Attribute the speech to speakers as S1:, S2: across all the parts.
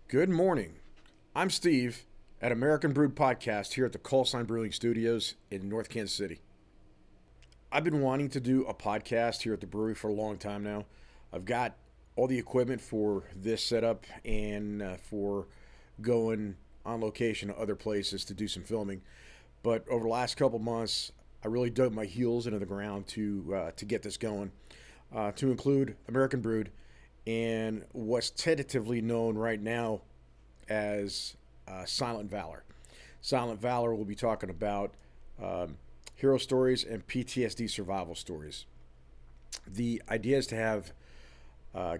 S1: Good morning. I'm Steve at American Brewed Podcast here at the Callsign Brewing Studios in North Kansas City. I've been wanting to do a podcast here at the brewery for a long time now. I've got all the equipment for this setup and for going on location to other places to do some filming. But over the last couple months, I really dug my heels into the ground to get this going, to include American Brewed and what's tentatively known right now as Silent Valor. Silent Valor will be talking about hero stories and PTSD survival stories. The idea is to have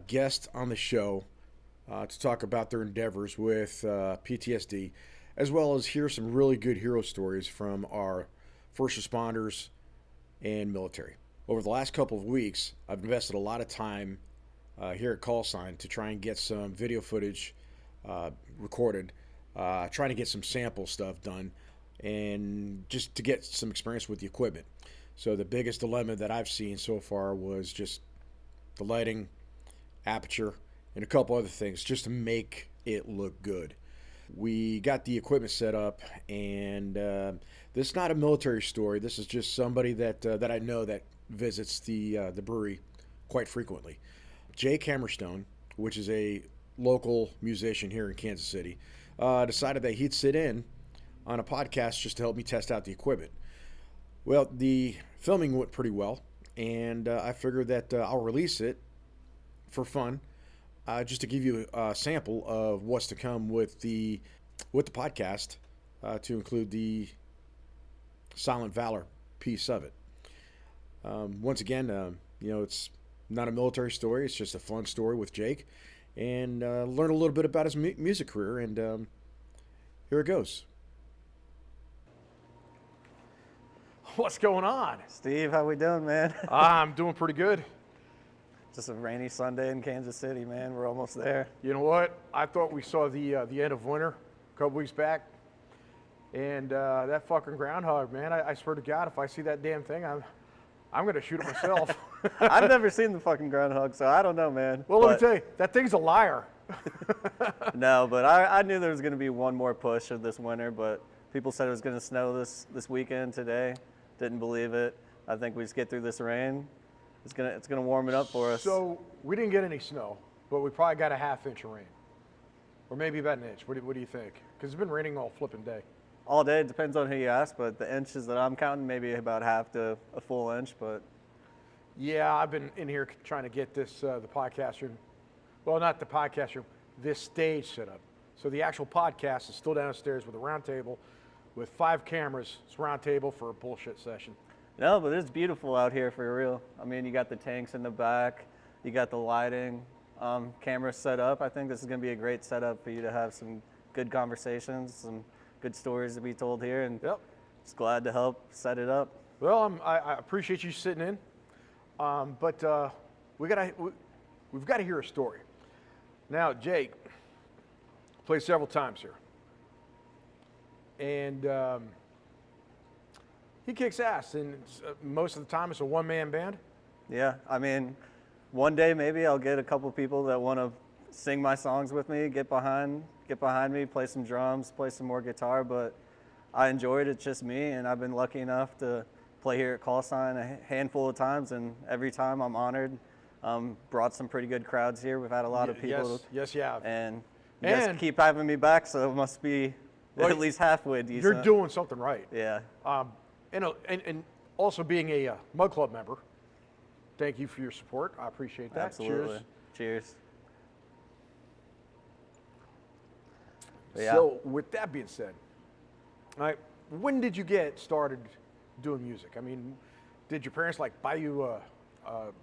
S1: guests on the show to talk about their endeavors with PTSD, as well as hear some really good hero stories from our first responders and military. Over the last couple of weeks, I've invested a lot of time here at Callsign to try and get some video footage recorded, trying to get some sample stuff done, and just to get some experience with the equipment. So the biggest dilemma that I've seen so far was just the lighting, aperture, and a couple other things just to make it look good. We got the equipment set up, and this is not a military story. This is just somebody that I know that visits the brewery quite frequently. Jake Hammerstone, which is a local musician here in Kansas City, decided that he'd sit in on a podcast just to help me test out the equipment. Well, the filming went pretty well, and I figured that I'll release it for fun, just to give you a sample of what's to come with the podcast, to include the Silent Valor piece of it. Once again, it's not a military story. It's just a fun story with Jake, and learn a little bit about his music career. And here it goes. What's going on?
S2: Steve, how we doing, man?
S1: I'm doing pretty good.
S2: Just a rainy Sunday in Kansas City, man. We're almost there.
S1: You know what? I thought we saw the end of winter a couple weeks back, and that fucking groundhog, man. I swear to God, if I see that damn thing, I'm going to shoot it myself.
S2: I've never seen the fucking groundhog, so I don't know, man.
S1: Well, let me tell you, that thing's a liar.
S2: No, but I knew there was going to be one more push of this winter, but people said it was going to snow this weekend today. Didn't believe it. I think we just get through this rain. It's gonna warm it up for us.
S1: So we didn't get any snow, but we probably got a half-inch of rain, or maybe about an inch. What do you think? Because it's been raining all flipping day.
S2: All day, it depends on who you ask, but the inches that I'm counting, maybe about half to a full inch, but.
S1: Yeah, I've been in here trying to get this, the podcast room, well, not the podcast room, this stage set up. So the actual podcast is still downstairs with a round table with 5 cameras. It's a round table for a bullshit session.
S2: No, but it's beautiful out here for real. I mean, you got the tanks in the back, you got the lighting, cameras set up. I think this is going to be a great setup for you to have some good conversations, some good stories to be told here, and just glad to help set it up.
S1: Well, I appreciate you sitting in, but we've got to hear a story. Now, Jake played several times here, and he kicks ass, and most of the time it's a one-man band.
S2: Yeah, I mean, one day maybe I'll get a couple people that want to sing my songs with me, get behind me, play some drums, play some more guitar, but I enjoy it. It's just me, and I've been lucky enough to play here at Callsign a handful of times, and every time I'm honored. Brought some pretty good crowds here. We've had a lot of people.
S1: Yes, you have.
S2: And you guys keep having me back, so it must be at least halfway decent.
S1: You're doing something right.
S2: Yeah.
S1: And also being a Mug Club member, thank you for your support. I appreciate that.
S2: Absolutely. Cheers.
S1: Yeah. So with that being said, when did you get started doing music? I mean, did your parents buy you a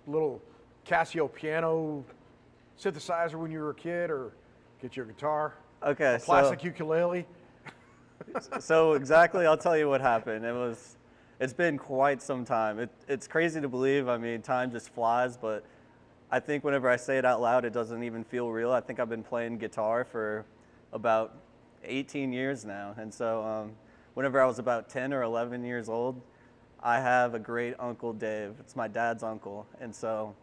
S1: little Casio piano synthesizer when you were a kid, or get you a guitar?
S2: Okay,
S1: a plastic ukulele?
S2: So exactly, I'll tell you what happened. It's been quite some time. It's crazy to believe. I mean, time just flies, but I think whenever I say it out loud, it doesn't even feel real. I think I've been playing guitar for about 18 years now. And so whenever I was about 10 or 11 years old, I have a great uncle, Dave. It's my dad's uncle. And so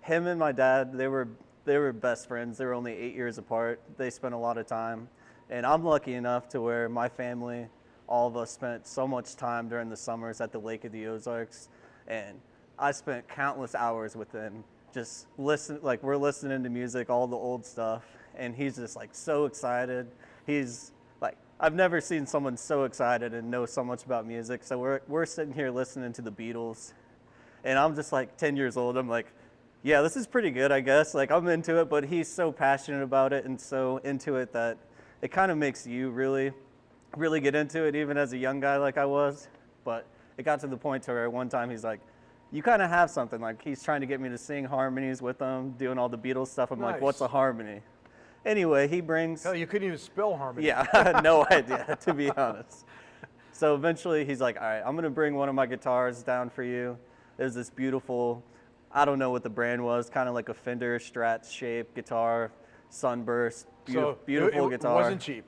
S2: him and my dad, they were they were best friends. They were only 8 years apart. They spent a lot of time. And I'm lucky enough to where my family, all of us spent so much time during the summers at the Lake of the Ozarks. And I spent countless hours with him just we're listening to music, all the old stuff. And he's just like so excited. He's like, I've never seen someone so excited and know so much about music. So we're sitting here listening to the Beatles. And I'm just like 10 years old. I'm like, yeah, this is pretty good, I guess. Like, I'm into it, but he's so passionate about it and so into it that it kind of makes you really, really get into it, even as a young guy like I was. But it got to the point to where one time he's like, you kind of have something. Like, he's trying to get me to sing harmonies with him, doing all the Beatles stuff. I'm like, what's a harmony? Anyway, he brings...
S3: Hell, you couldn't even spell harmony.
S2: Yeah, I had no idea, to be honest. So eventually he's like, all right, I'm going to bring one of my guitars down for you. There's this beautiful, I don't know what the brand was, kind of like a Fender Strat shaped guitar, sunburst, beautiful guitar.
S3: It wasn't cheap.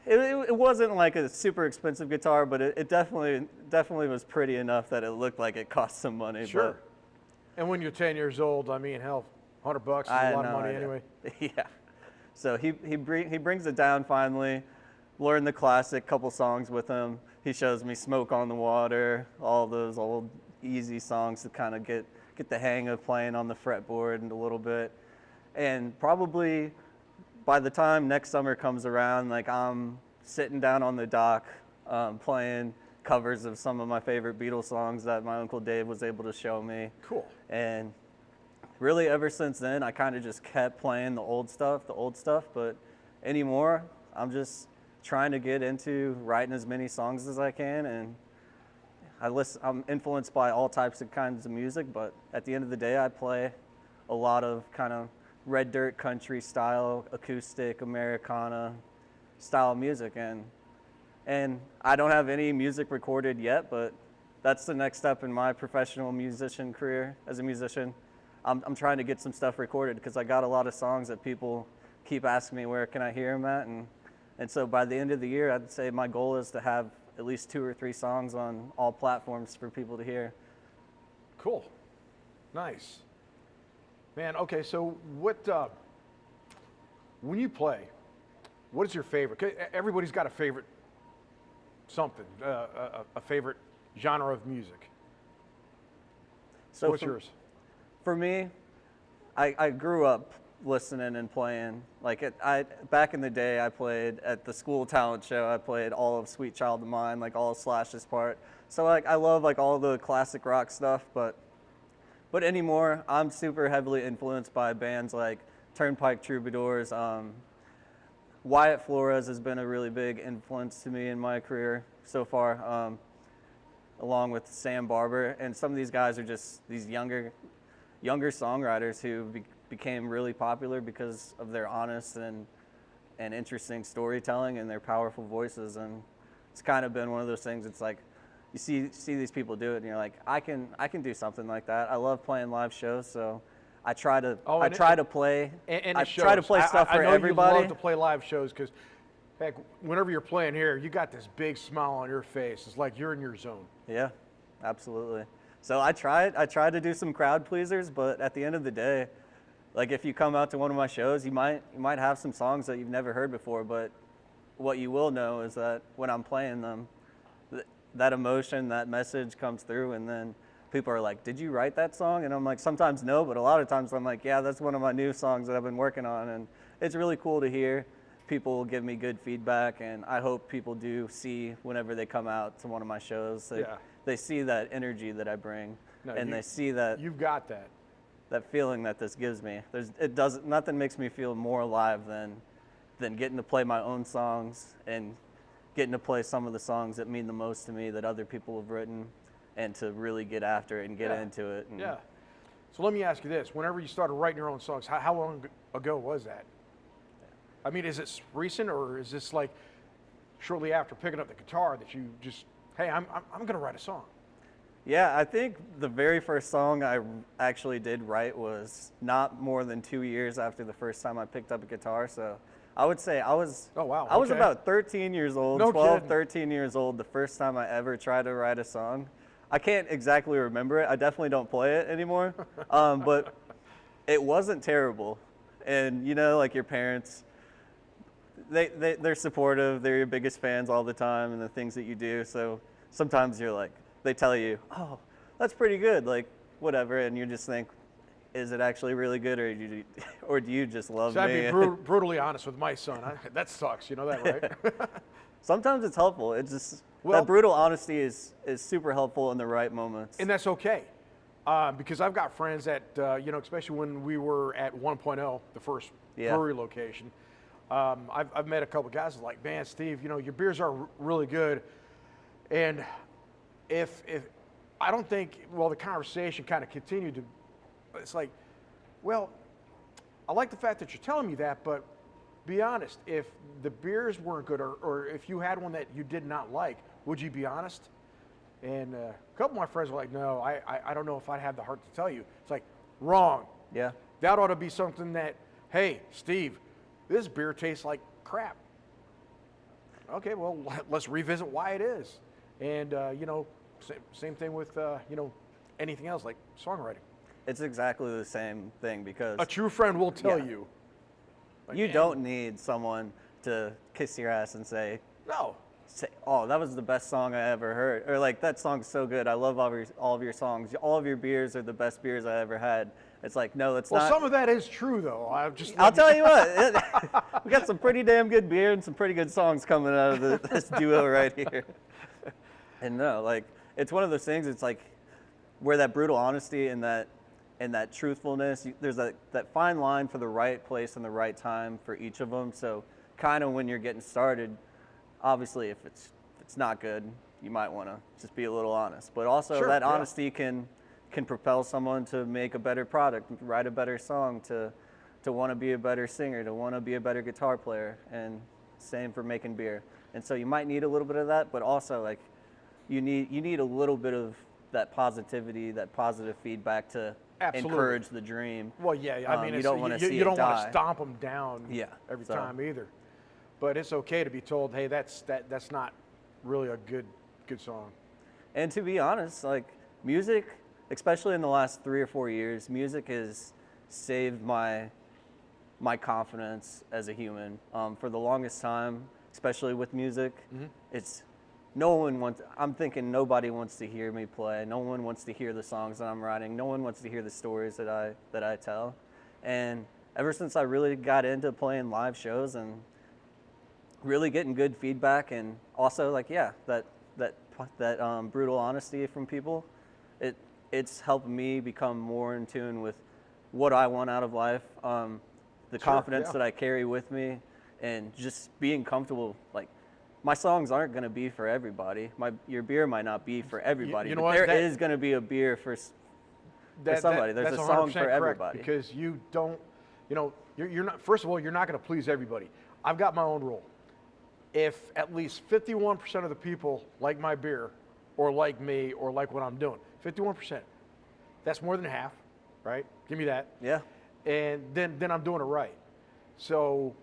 S2: It wasn't like a super expensive guitar, but it definitely was pretty enough that it looked like it cost some money.
S3: Sure. And when you're 10 years old, I mean, hell, $100 is a lot of money anyway.
S2: Yeah. So he brings it down finally, learn the classic couple songs with him. He shows me Smoke on the Water, all those old easy songs to kind of get the hang of playing on the fretboard and a little bit. And probably by the time next summer comes around, like I'm sitting down on the dock playing covers of some of my favorite Beatles songs that my Uncle Dave was able to show me.
S3: Cool.
S2: And really ever since then, I kind of just kept playing the old stuff, but anymore, I'm just trying to get into writing as many songs as I can, and I'm influenced by all types of kinds of music, but at the end of the day, I play a lot of kind of red dirt country style, acoustic, Americana style music, and I don't have any music recorded yet, but that's the next step in my professional musician career as a musician. I'm trying to get some stuff recorded because I got a lot of songs that people keep asking me where can I hear them at, and so by the end of the year, I'd say my goal is to have at least 2 or 3 songs on all platforms for people to hear.
S3: Cool. Nice. Man, okay, so when you play, what is your favorite? 'Cause everybody's got a favorite something, a favorite genre of music. So what's yours?
S2: For me, I grew up listening and playing. Like back in the day, I played at the school talent show. I played all of Sweet Child of Mine, like all of Slash's part. So like I love like all the classic rock stuff, but anymore, I'm super heavily influenced by bands like Turnpike Troubadours. Wyatt Flores has been a really big influence to me in my career so far, along with Sam Barber. And some of these guys are just these younger songwriters who became really popular because of their honest and interesting storytelling and their powerful voices. And it's kind of been one of those things. It's like you see these people do it, and you're like, I can do something like that. I love playing live shows, so I try to play stuff for everybody.
S3: I know you love to play live shows because, heck, whenever you're playing here, you got this big smile on your face. It's like you're in your zone.
S2: Yeah, absolutely. So I try to do some crowd pleasers, but at the end of the day, like if you come out to one of my shows, you might have some songs that you've never heard before, but what you will know is that when I'm playing them, that emotion, that message comes through, and then people are like, did you write that song? And I'm like, sometimes no, but a lot of times I'm like, yeah, that's one of my new songs that I've been working on. And it's really cool to hear people give me good feedback, and I hope people do see whenever they come out to one of my shows, they see that energy that I bring, they see that
S3: you've got that
S2: feeling that this gives me. Nothing makes me feel more alive than getting to play my own songs and getting to play some of the songs that mean the most to me that other people have written, and to really get after it and get into it. And
S3: yeah. So let me ask you this. Whenever you started writing your own songs, how long ago was that? I mean, is it recent, or is this like shortly after picking up the guitar that you just, hey, I'm going to write a song?
S2: Yeah, I think the very first song I actually did write was not more than 2 years after the first time I picked up a guitar. So I would say I was about 13 years old, 13 years old the first time I ever tried to write a song. I can't exactly remember it. I definitely don't play it anymore. But it wasn't terrible. And you know, like your parents, they're supportive. They're your biggest fans all the time and the things that you do. So sometimes you're like, they tell you, oh, that's pretty good, like whatever. And you just think, is it actually really good, or do you just love
S3: So
S2: me?
S3: I'd be brutally honest with my son. That sucks. You know that, right?
S2: Sometimes it's helpful. It's just,
S3: Well-
S2: that brutal honesty is super helpful in the right moments.
S3: And that's okay. Because I've got friends that, especially when we were at 1.0, the first
S2: Yeah.
S3: brewery location, I've met a couple guys that are like, man, Steve, your beers are really good. And if I don't think, well, the conversation kind of continued to, it's like, well, I like the fact that you're telling me that, but be honest, if the beers weren't good or if you had one that you did not like, would you be honest? And a couple of my friends were like, no, I don't know if I'd have the heart to tell you. It's like, wrong.
S2: Yeah.
S3: That ought to be something that, hey, Steve, this beer tastes like crap. Okay, well, let's revisit why it is. And, same thing with, anything else like songwriting.
S2: It's exactly the same thing because
S3: A true friend will tell
S2: Yeah.
S3: you. Like,
S2: you
S3: man,
S2: don't need someone to kiss your ass and say,
S3: No.
S2: oh, that was the best song I ever heard. Or like, that song's so good. I love all of your songs. All of your beers are the best beers I ever had. It's like, no, it's
S3: Well,
S2: not.
S3: some of that is true, though.
S2: I'll tell you what, we got some pretty damn good beer and some pretty good songs coming out of this duo right here. And no, like, it's one of those things, it's like, where that brutal honesty and that truthfulness, there's that fine line for the right place and the right time for each of them. So kind of when you're getting started, obviously if it's not good, you might want to just be a little honest. But also
S3: Sure,
S2: that
S3: yeah.
S2: honesty can propel someone to make a better product, write a better song, to want to be a better singer, to want to be a better guitar player, and same for making beer. And so you might need a little bit of that, but also like you need a little bit of that positivity, that positive feedback to
S3: Absolutely.
S2: encourage the dream.
S3: Well, yeah, I mean,
S2: you
S3: it's,
S2: don't want to see
S3: you
S2: it
S3: don't want
S2: die.
S3: to stomp them down
S2: Yeah,
S3: every
S2: so-
S3: time either. But it's okay to be told, hey, that's not really a good song.
S2: And to be honest, like music, especially in the last 3 or 4 years, music has saved my confidence as a human. For the longest time, especially with music, it's I'm thinking nobody wants to hear me play. No one wants to hear the songs that I'm writing. No one wants to hear the stories that I tell. And ever since I really got into playing live shows and really getting good feedback, and also like that brutal honesty from people, it's helped me become more in tune with what I want out of life, the confidence
S3: yeah.
S2: that I carry with me, and just being comfortable. Like, my songs aren't going to be for everybody. Your beer might not be for everybody,
S3: you know
S2: but
S3: what?
S2: there
S3: That-
S2: is going to be a beer for somebody. There's
S3: that's
S2: a song
S3: 100%
S2: for
S3: correct,
S2: everybody.
S3: because you don't, you're not. First of all, you're not going to please everybody. I've got my own rule. If at least 51% of the people like my beer, or like me, or like what I'm doing, 51%, that's more than half, right? Give me that.
S2: Yeah.
S3: And then I'm doing it right. So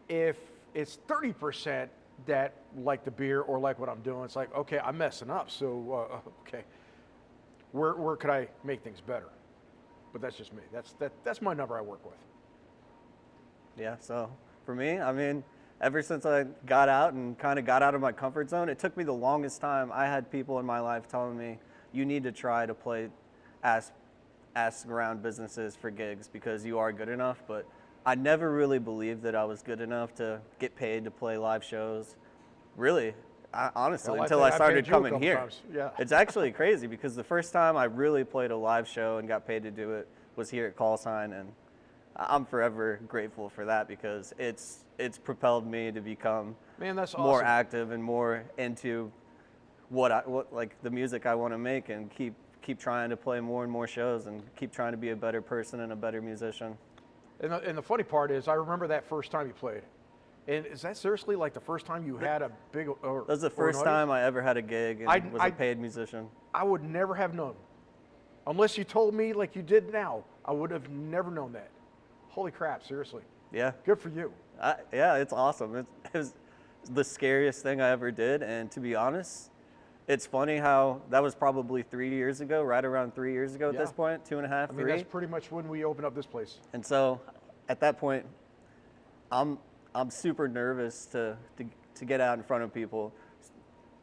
S3: if it's 30% that like the beer or like what I'm doing, it's like, okay, I'm messing up. So okay, where could I make things better? But that's just me. That's my number I work with.
S2: Yeah, so for me, I mean, ever since I got out and kind of got out of my comfort zone, it took me the longest time. I had people in my life telling me, you need to try to ask around businesses for gigs because you are good enough. But I never really believed that I was good enough to get paid to play live shows. Really, honestly,
S3: Hell,
S2: until I
S3: I've
S2: started
S3: paid you a
S2: coming
S3: couple
S2: here.
S3: times, yeah.
S2: It's actually crazy because the first time I really played a live show and got paid to do it was here at Call Sign, and I'm forever grateful for that because it's propelled me to become
S3: Man, that's
S2: more
S3: awesome.
S2: active and more into what like the music I want to make, and keep trying to play more and more shows and keep trying to be a better person and a better musician.
S3: And the funny part is, I remember that first time you played. And is that seriously like the first time you had a big? Or,
S2: That was the
S3: or an
S2: first
S3: audience?
S2: time I ever had a gig and was
S3: I-
S2: a paid musician.
S3: I would never have known, unless you told me like you did now. I would have never known that. Holy crap! Seriously,
S2: Yeah.
S3: good for you.
S2: Yeah, it's awesome. It was the scariest thing I ever did, and to be honest, it's funny how that was probably 3 years ago, right around 3 years ago at
S3: Yeah.
S2: this point, 2.5,
S3: I mean,
S2: 3.
S3: that's pretty much when we opened up this place.
S2: And so at that point, I'm super nervous to get out in front of people.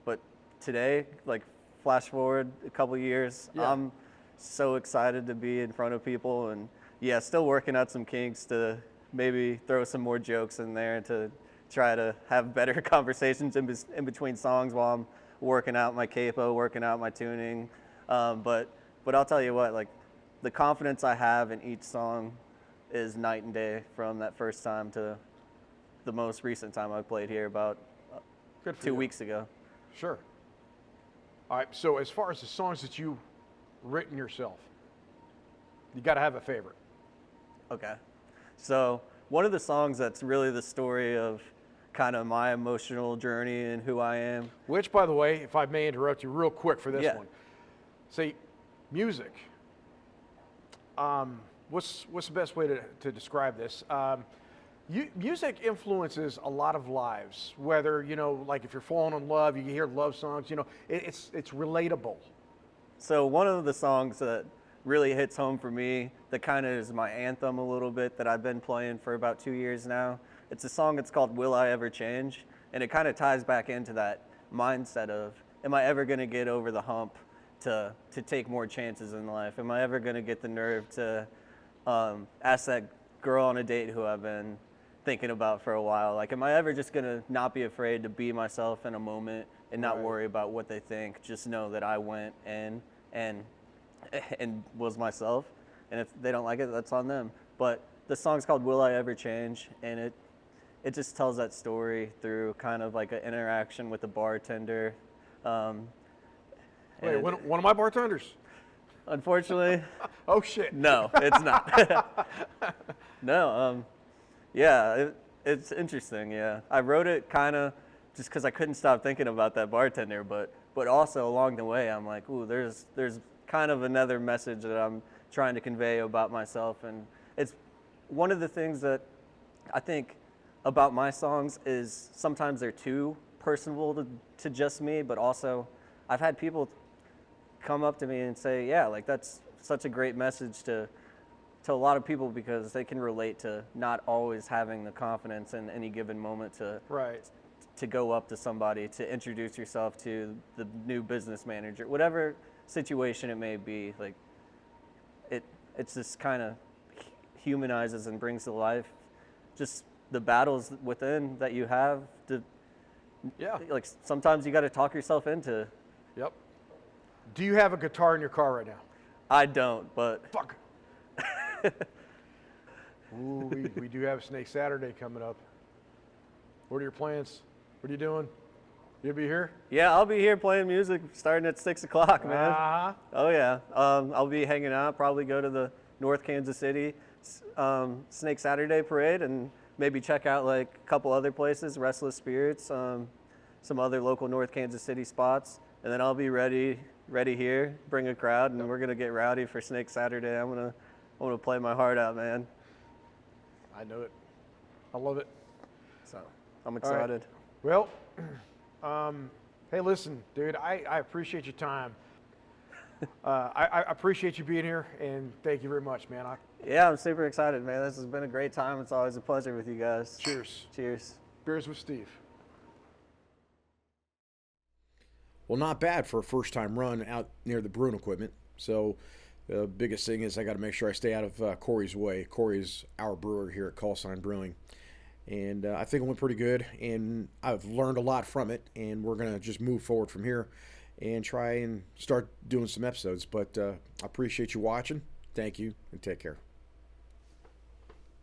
S2: But today, like flash forward a couple years,
S3: Yeah.
S2: I'm so excited to be in front of people, and yeah, still working out some kinks to maybe throw some more jokes in there to try to have better conversations in between songs while I'm working out my capo, working out my tuning. But I'll tell you what, like the confidence I have in each song is night and day from that first time to the most recent time I played here about
S3: Good for
S2: 2
S3: you.
S2: weeks ago.
S3: Sure. All right. So as far as the songs that you've written yourself, you got to have a favorite.
S2: Okay. So one of the songs that's really the story of kind of my emotional journey and who I am.
S3: Which, by the way, if I may interrupt you real quick for this
S2: Yeah.
S3: one. See, music. What's the best way to describe this? Music influences a lot of lives. Whether, you know, like if you're falling in love, you hear love songs. You know, it's relatable.
S2: So one of the songs that really hits home for me, that kind of is my anthem a little bit, that I've been playing for about 2 years now. It's a song that's called Will I Ever Change? And it kind of ties back into that mindset of, am I ever going to get over the hump to take more chances in life? Am I ever going to get the nerve to ask that girl on a date who I've been thinking about for a while? Like, am I ever just going to not be afraid to be myself in a moment and not
S3: Right.
S2: worry about what they think? Just know that I went and was myself. And if they don't like it, that's on them. But the song's called Will I Ever Change? And it just tells that story through kind of like an interaction with the bartender.
S3: Wait, one of my bartenders.
S2: Unfortunately,
S3: Oh shit.
S2: no, it's not. No, yeah, it's interesting. Yeah, I wrote it kind of just because I couldn't stop thinking about that bartender, but also along the way, I'm like, ooh, there's kind of another message that I'm trying to convey about myself, and it's one of the things that I think about my songs is sometimes they're too personable to just me, but also I've had people come up to me and say, yeah, like that's such a great message to a lot of people because they can relate to not always having the confidence in any given moment to
S3: Right.
S2: go up to somebody, to introduce yourself to the new business manager, whatever situation it may be. Like it's just kind of humanizes and brings to life just the battles within that you have to,
S3: Yeah.
S2: like sometimes you got to talk yourself into.
S3: Yep. Do you have a guitar in your car right now?
S2: I don't, but
S3: Fuck. Ooh, we do have Snake Saturday coming up. What are your plans? What are you doing? You'll be here?
S2: yeah, I'll be here playing music starting at 6 o'clock, man.
S3: Uh-huh.
S2: Oh yeah, I'll be hanging out, probably go to the North Kansas City Snake Saturday parade and maybe check out like a couple other places, Restless Spirits, some other local North Kansas City spots, and then I'll be ready here, bring a crowd, and we're gonna get rowdy for Snake Saturday. I'm gonna play my heart out, man.
S3: I know it. I love it.
S2: So I'm
S3: right.
S2: excited.
S3: Well, hey, listen, dude, I appreciate your time. I appreciate you being here, and thank you very much, man.
S2: Yeah, I'm super excited, man. This has been a great time. It's always a pleasure with you guys.
S3: Cheers.
S2: Cheers.
S3: Beers with Steve.
S1: Well, not bad for a first-time run out near the brewing equipment. So the biggest thing is I got to make sure I stay out of Corey's way. Corey's our brewer here at Call Sign Brewing. And I think it went pretty good, and I've learned a lot from it, and we're going to just move forward from here and try and start doing some episodes. But I appreciate you watching. Thank you, and take care.